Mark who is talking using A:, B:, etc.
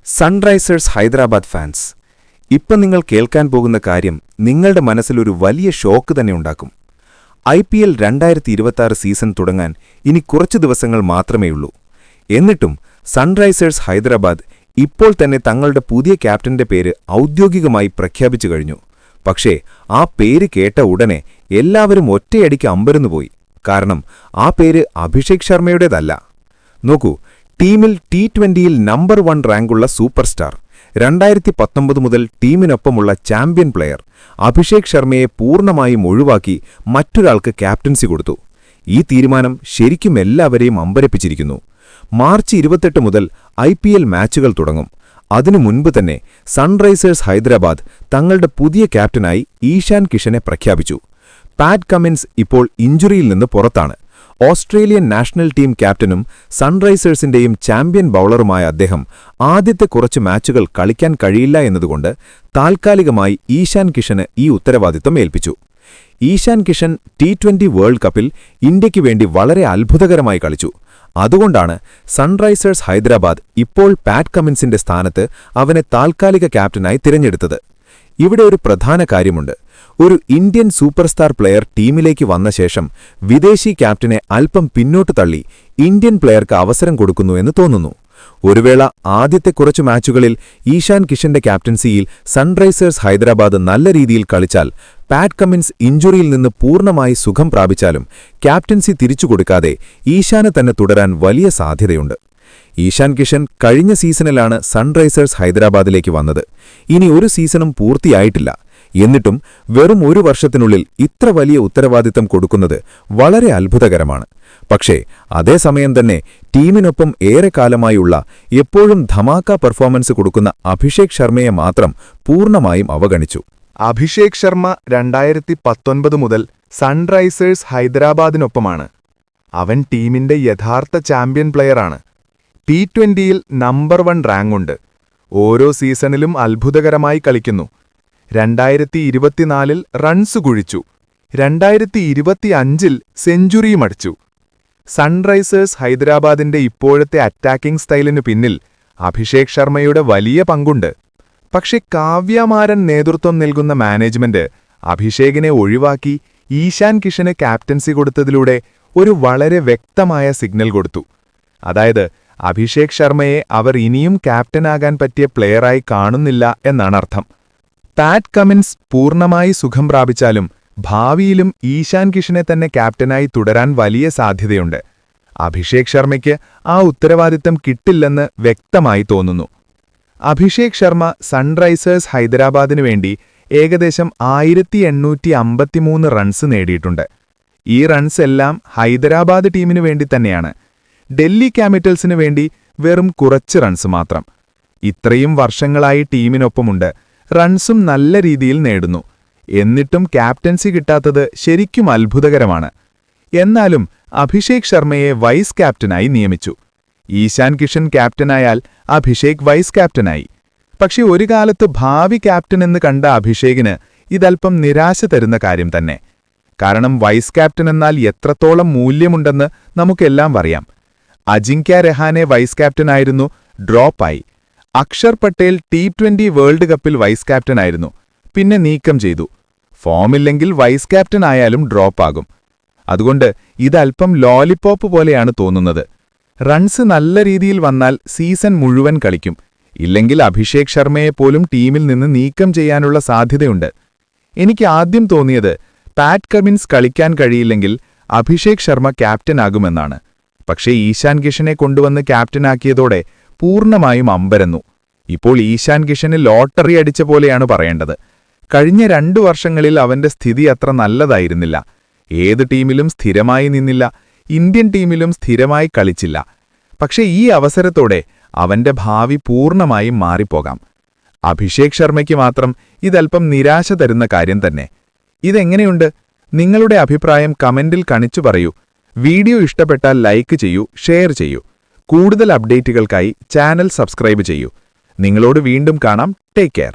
A: Sunrisers Hyderabad fans, ഇപ്പം നിങ്ങൾ കേൾക്കാൻ പോകുന്ന കാര്യം നിങ്ങളുടെ മനസ്സിലൊരു വലിയ ഷോക്ക് തന്നെ ഉണ്ടാക്കും. IPL 2026 സീസൺ തുടങ്ങാൻ ഇനി കുറച്ചു ദിവസങ്ങൾ മാത്രമേയുള്ളൂ. എന്നിട്ടും സൺറൈസേഴ്സ് ഹൈദരാബാദ് ഇപ്പോൾ തന്നെ തങ്ങളുടെ പുതിയ ക്യാപ്റ്റന്റെ പേര് ഔദ്യോഗികമായി പ്രഖ്യാപിച്ചു കഴിഞ്ഞു. പക്ഷേ ആ പേര് കേട്ട ഉടനെ എല്ലാവരും ഒറ്റയടിക്ക് അമ്പരന്നുപോയി. കാരണം ആ പേര് അഭിഷേക് ശർമ്മയുടേതല്ല. നോക്കൂ, ടീമിൽ T20യിൽ നമ്പർ 1 റാങ്കുള്ള സൂപ്പർ സ്റ്റാർ, 2019 മുതൽ ടീമിനൊപ്പമുള്ള ചാമ്പ്യൻ പ്ലെയർ അഭിഷേക് ശർമ്മയെ പൂർണ്ണമായും ഒഴിവാക്കി മറ്റൊരാൾക്ക് ക്യാപ്റ്റൻസി കൊടുത്തു. ഈ തീരുമാനം ശരിക്കും എല്ലാവരെയും അമ്പരപ്പിച്ചിരിക്കുന്നു. മാർച്ച് 28 മുതൽ IPL മാച്ചുകൾ തുടങ്ങും. അതിനു മുൻപ് തന്നെ സൺറൈസേഴ്സ് ഹൈദരാബാദ് തങ്ങളുടെ പുതിയ ക്യാപ്റ്റനായി ഈശാൻ കിഷനെ പ്രഖ്യാപിച്ചു. പാറ്റ് കമിൻസ് ഇപ്പോൾ ഇഞ്ചുറിയിൽ നിന്ന് പുറത്താണ്. ഓസ്ട്രേലിയൻ നാഷണൽ ടീം ക്യാപ്റ്റനും സൺറൈസേഴ്സിന്റെയും ചാമ്പ്യൻ ബൌളറുമായ അദ്ദേഹം ആദ്യത്തെ കുറച്ച് മാച്ചുകൾ കളിക്കാൻ കഴിയില്ല എന്നതുകൊണ്ട് താൽക്കാലികമായി ഈശാൻ കിഷന് ഈ ഉത്തരവാദിത്തം ഏൽപ്പിച്ചു. ഈശാൻ കിഷൻ T20 വേൾഡ് കപ്പിൽ ഇന്ത്യയ്ക്ക് വേണ്ടി വളരെ അത്ഭുതകരമായി കളിച്ചു. അതുകൊണ്ടാണ് സൺറൈസേഴ്സ് ഹൈദരാബാദ് ഇപ്പോൾ പാറ്റ് കമിൻസിന്റെ സ്ഥാനത്ത് അവനെ താൽക്കാലിക ക്യാപ്റ്റനായി തിരഞ്ഞെടുത്തത്. ഇവിടെ ഒരു പ്രധാന കാര്യമുണ്ട്. ഒരു ഇന്ത്യൻ സൂപ്പർസ്റ്റാർ പ്ലെയർ ടീമിലേക്ക് വന്ന ശേഷം വിദേശി ക്യാപ്റ്റനെ അല്പം പിന്നോട്ട് തള്ളി ഇന്ത്യൻ പ്ലെയർക്ക് അവസരം കൊടുക്കുന്നു എന്ന് തോന്നുന്നു. ഒരു വേള ആദ്യത്തെ കുറച്ചു മാച്ചുകളിൽ ഈശാൻ കിഷന്റെ ക്യാപ്റ്റൻസിയിൽ സൺറൈസേഴ്സ് ഹൈദരാബാദ് നല്ല രീതിയിൽ കളിച്ചാൽ, പാറ്റ് കമിൻസ് ഇഞ്ചുറിയിൽ നിന്ന് പൂർണ്ണമായി സുഖം പ്രാപിച്ചാലും ക്യാപ്റ്റൻസി തിരിച്ചുകൊടുക്കാതെ ഈശാന് തന്നെ തുടരാൻ വലിയ സാധ്യതയുണ്ട്. ഈശാൻ കിഷൻ കഴിഞ്ഞ സീസണിലാണ് സൺറൈസേഴ്സ് ഹൈദരാബാദിലേക്ക് വന്നത്. ഇനി ഒരു സീസണും പൂർത്തിയായിട്ടില്ല. എന്നിട്ടും വെറും ഒരു വർഷത്തിനുള്ളിൽ ഇത്ര വലിയ ഉത്തരവാദിത്തം കൊടുക്കുന്നത് വളരെ അത്ഭുതകരമാണ്. പക്ഷേ അതേസമയം തന്നെ ടീമിനൊപ്പം ഏറെക്കാലമായുള്ള എപ്പോഴും ധമാക്ക പെർഫോമൻസ് കൊടുക്കുന്ന അഭിഷേക് ശർമ്മയെ മാത്രം പൂർണ്ണമായും അവഗണിച്ചു.
B: അഭിഷേക് ശർമ്മ 2019 മുതൽ സൺറൈസേഴ്സ് ഹൈദരാബാദിനൊപ്പമാണ്. അവൻ ടീമിന്റെ യഥാർത്ഥ ചാമ്പ്യൻ പ്ലെയറാണ്. T20യിൽ നമ്പർ 1 റാങ്കുണ്ട്. ഓരോ സീസണിലും അത്ഭുതകരമായി കളിക്കുന്നു. 2024-ൽ റൺസ് കുഴിച്ചു. 2025-ൽ സെഞ്ചുറിയുമടിച്ചു. സൺറൈസേഴ്സ് ഹൈദരാബാദിന്റെ ഇപ്പോഴത്തെ അറ്റാക്കിംഗ് സ്റ്റൈലിനു പിന്നിൽ അഭിഷേക് ശർമ്മയുടെ വലിയ പങ്കുണ്ട്. പക്ഷേ കാവ്യമാരൻ നേതൃത്വം നൽകുന്ന മാനേജ്മെന്റ് അഭിഷേകിനെ ഒഴിവാക്കി ഈശാൻ കിഷന് ക്യാപ്റ്റൻസി കൊടുത്തതിലൂടെ ഒരു വളരെ വ്യക്തമായ സിഗ്നൽ കൊടുത്തു. അതായത് അഭിഷേക് ശർമ്മയെ അവർ ഇനിയും ക്യാപ്റ്റനാകാൻ പറ്റിയ പ്ലെയറായി കാണുന്നില്ല എന്നാണർത്ഥം. പാറ്റ് കമിൻസ് പൂർണ്ണമായി സുഖം പ്രാപിച്ചാലും ഭാവിയിലും ഈശാൻ കിഷനെ തന്നെ ക്യാപ്റ്റനായി തുടരാൻ വലിയ സാധ്യതയുണ്ട്. അഭിഷേക് ശർമ്മയ്ക്ക് ആ ഉത്തരവാദിത്തം കിട്ടില്ലെന്ന് വ്യക്തമായി തോന്നുന്നു. അഭിഷേക് ശർമ്മ സൺറൈസേഴ്സ് ഹൈദരാബാദിനു വേണ്ടി ഏകദേശം 1853 റൺസ് നേടിയിട്ടുണ്ട്. ഈ റൺസ് എല്ലാം ഹൈദരാബാദ് ടീമിനു വേണ്ടി തന്നെയാണ്. ഡൽഹി ക്യാപിറ്റൽസിനു വേണ്ടി വെറും കുറച്ച് റൺസ് മാത്രം. ഇത്രയും വർഷങ്ങളായി ടീമിനൊപ്പമുണ്ട്. റൺസും നല്ല രീതിയിൽ നേടുന്നു. എന്നിട്ടും ക്യാപ്റ്റൻസി കിട്ടാത്തത് ശരിക്കും അത്ഭുതകരമാണ്. എന്നാലും അഭിഷേക് ശർമ്മയെ വൈസ് ക്യാപ്റ്റനായി നിയമിച്ചു. ഈശാൻ കിഷൻ ക്യാപ്റ്റനായാൽ അഭിഷേക് വൈസ് ക്യാപ്റ്റനായി. പക്ഷെ ഒരു കാലത്ത് ഭാവി ക്യാപ്റ്റനെന്ന് കണ്ട അഭിഷേകിന് ഇതൽപ്പം നിരാശ തരുന്ന കാര്യം തന്നെ. കാരണം വൈസ് ക്യാപ്റ്റൻ എന്നാൽ എത്രത്തോളം മൂല്യമുണ്ടെന്ന് നമുക്കെല്ലാം അറിയാം. അജിങ്ക്യ രഹാനെ വൈസ് ക്യാപ്റ്റനായിരുന്നു, ഡ്രോപ്പായി. അക്ഷർ പട്ടേൽ T20 വേൾഡ് കപ്പിൽ വൈസ് ക്യാപ്റ്റനായിരുന്നു, പിന്നെ നീക്കം ചെയ്തു. ഫോമില്ലെങ്കിൽ വൈസ് ക്യാപ്റ്റൻ ആയാലും ഡ്രോപ്പാകും. അതുകൊണ്ട് ഇതൽപ്പം ലോലിപോപ്പ് പോലെയാണ് തോന്നുന്നത്. റൺസ് നല്ല രീതിയിൽ വന്നാൽ സീസൺ മുഴുവൻ കളിക്കും. ഇല്ലെങ്കിൽ അഭിഷേക് ശർമ്മയെപ്പോലും ടീമിൽ നിന്ന് നീക്കം ചെയ്യാനുള്ള സാധ്യതയുണ്ട്. എനിക്ക് ആദ്യം തോന്നിയത് പാറ്റ് കമിൻസ് കളിക്കാൻ കഴിയില്ലെങ്കിൽ അഭിഷേക് ശർമ്മ ക്യാപ്റ്റനാകുമെന്നാണ്. പക്ഷേ ഈശാൻ കിഷനെ കൊണ്ടുവന്ന് ക്യാപ്റ്റനാക്കിയതോടെ പൂർണ്ണമായും അമ്പരന്നു. ഇപ്പോൾ ഈശാൻ കിഷന് ലോട്ടറി അടിച്ച പോലെയാണ് പറയേണ്ടത്. കഴിഞ്ഞ 2 വർഷങ്ങളിൽ അവന്റെ സ്ഥിതി അത്ര നല്ലതായിരുന്നില്ല. ഏത് ടീമിലും സ്ഥിരമായി നിന്നില്ല, ഇന്ത്യൻ ടീമിലും സ്ഥിരമായി കളിച്ചില്ല. പക്ഷേ ഈ അവസരത്തോടെ അവന്റെ ഭാവി പൂർണ്ണമായും മാറിപ്പോകാം. അഭിഷേക് ശർമ്മയ്ക്ക് മാത്രം ഇതൽപ്പം നിരാശ തരുന്ന കാര്യം തന്നെ. ഇതെങ്ങനെയുണ്ട്? നിങ്ങളുടെ അഭിപ്രായം കമന്റിൽ കാണിച്ചു പറയൂ. വീഡിയോ ഇഷ്ടപ്പെട്ടാൽ ലൈക്ക് ചെയ്യൂ, ഷെയർ ചെയ്യൂ. കൂടുതൽ അപ്ഡേറ്റുകൾക്കായി ചാനൽ സബ്സ്ക്രൈബ് ചെയ്യൂ. നിങ്ങളോട് വീണ്ടും കാണാം. Take care.